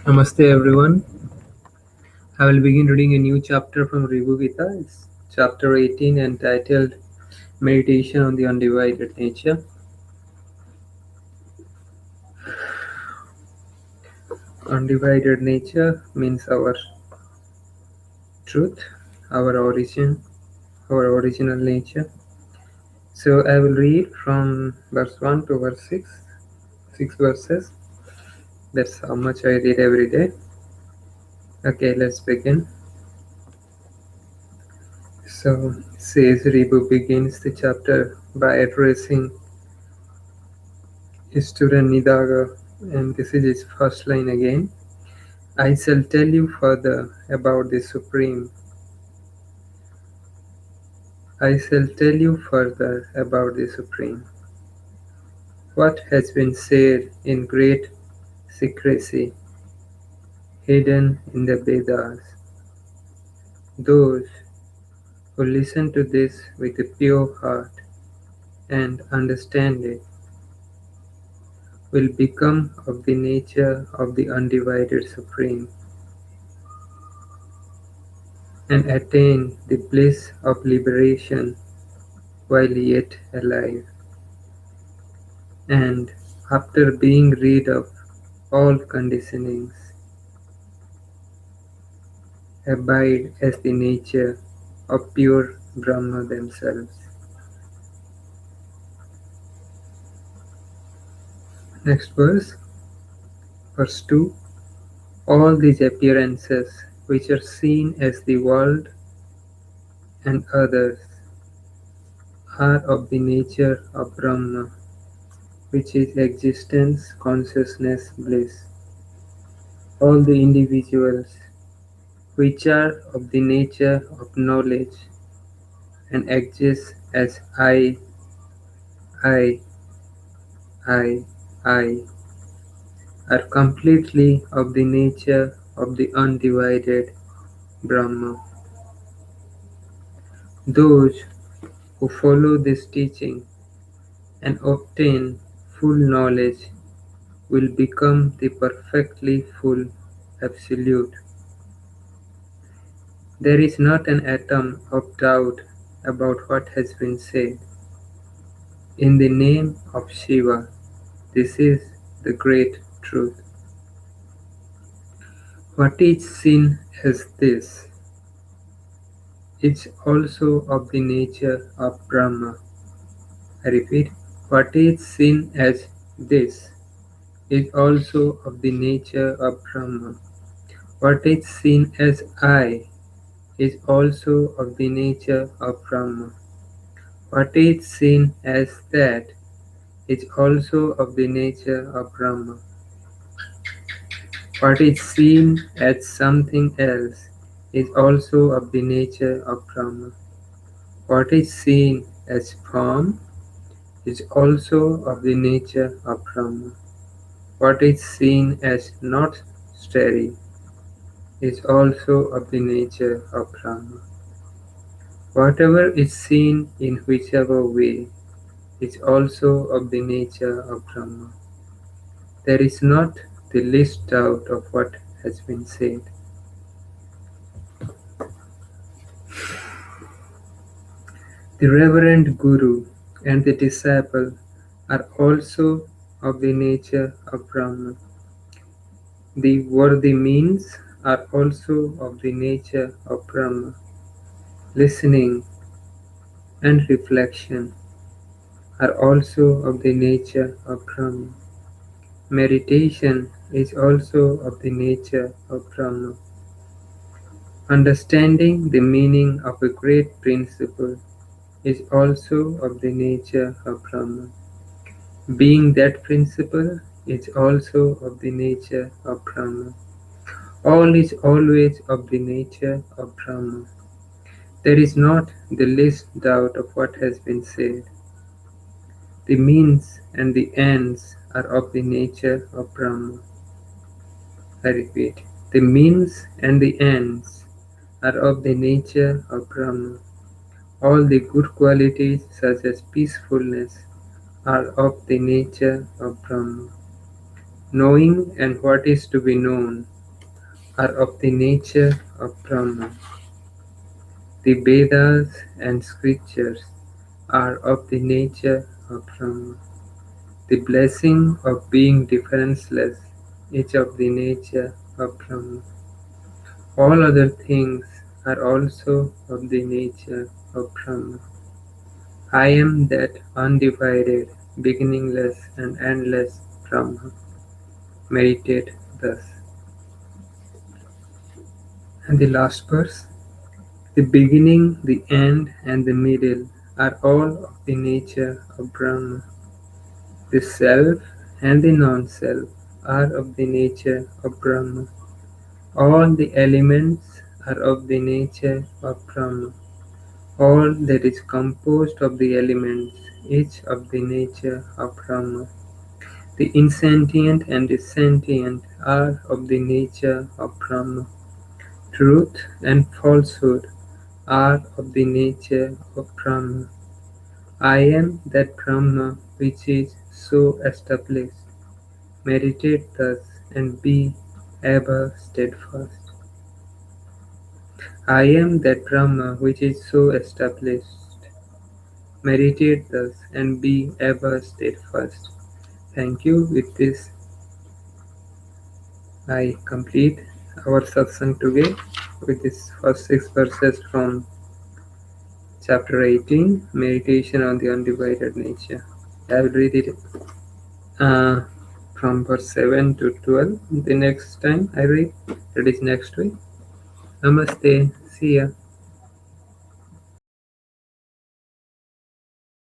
Namaste everyone. I will begin reading a new chapter from Ribhu Gita. It's chapter 18 entitled Meditation on the Undivided Nature. Undivided nature means our truth, our origin, our original nature. So I will read from verse 1 to verse 6, 6 verses. That's how much I read every day. Okay, let's begin. So, says Ribhu begins the chapter by addressing his student Nidaga, and this is his first line again. I shall tell you further about the Supreme. I shall tell you further about the Supreme. What has been said in great secrecy, hidden in the Vedas. Those who listen to this with a pure heart and understand it will become of the nature of the undivided Supreme and attain the bliss of liberation while yet alive, and after being rid of all conditionings, abide as the nature of pure Brahma themselves. Next verse, verse 2. All these appearances which are seen as the world and others are of the nature of Brahma, which is existence, consciousness, bliss. All the individuals which are of the nature of knowledge and exist as I, I, I, are completely of the nature of the undivided Brahma. Those who follow this teaching and obtain full knowledge will become the perfectly full Absolute. There is not an atom of doubt about what has been said. In the name of Shiva, this is the great truth. What is seen as this is also of the nature of Brahma. I repeat, what is seen as this is also of the nature of Brahma. What is seen as I is also of the nature of Brahma. What is seen as that is also of the nature of Brahma. What is seen as something else is also of the nature of Brahma. What is seen as form is also of the nature of Brahma. What is seen as not steady is also of the nature of Brahma. Whatever is seen in whichever way is also of the nature of Brahma. There is not the least doubt of what has been said. The reverend Guru and the disciple are also of the nature of Brahma. The worthy means are also of the nature of Brahma. Listening and reflection are also of the nature of Brahma. Meditation is also of the nature of Brahma. Understanding the meaning of a great principle is also of the nature of Brahma. Being that principle is also of the nature of Brahma. All is always of the nature of Brahma. There is not the least doubt of what has been said. The means and the ends are of the nature of Brahma. I repeat, the means and the ends are of the nature of Brahma. All the good qualities such as peacefulness are of the nature of Brahma. Knowing and what is to be known are of the nature of Brahma. The Vedas and scriptures are of the nature of Brahma. The blessing of being defenseless is of the nature of Brahma. All other things are also of the nature of Brahma. I am that undivided, beginningless and endless Brahma. Meditate thus. And the last verse. The beginning, the end, and the middle are all of the nature of Brahma. The self and the non-self are of the nature of Brahma. All the elements are of the nature of Brahma. All that is composed of the elements is of the nature of Brahma. The insentient and the sentient are of the nature of Brahma. Truth and falsehood are of the nature of Brahma. I am that Brahma which is so established. Meditate thus and be ever steadfast. I am that Brahma which is so established. Meditate thus and be ever steadfast. Thank you. With this, I complete our satsang today with this first six verses from chapter 18, Meditation on the Undivided Nature. I will read it uh, from verse 7 to 12 the next time I read, that is next week. Namaste. See ya.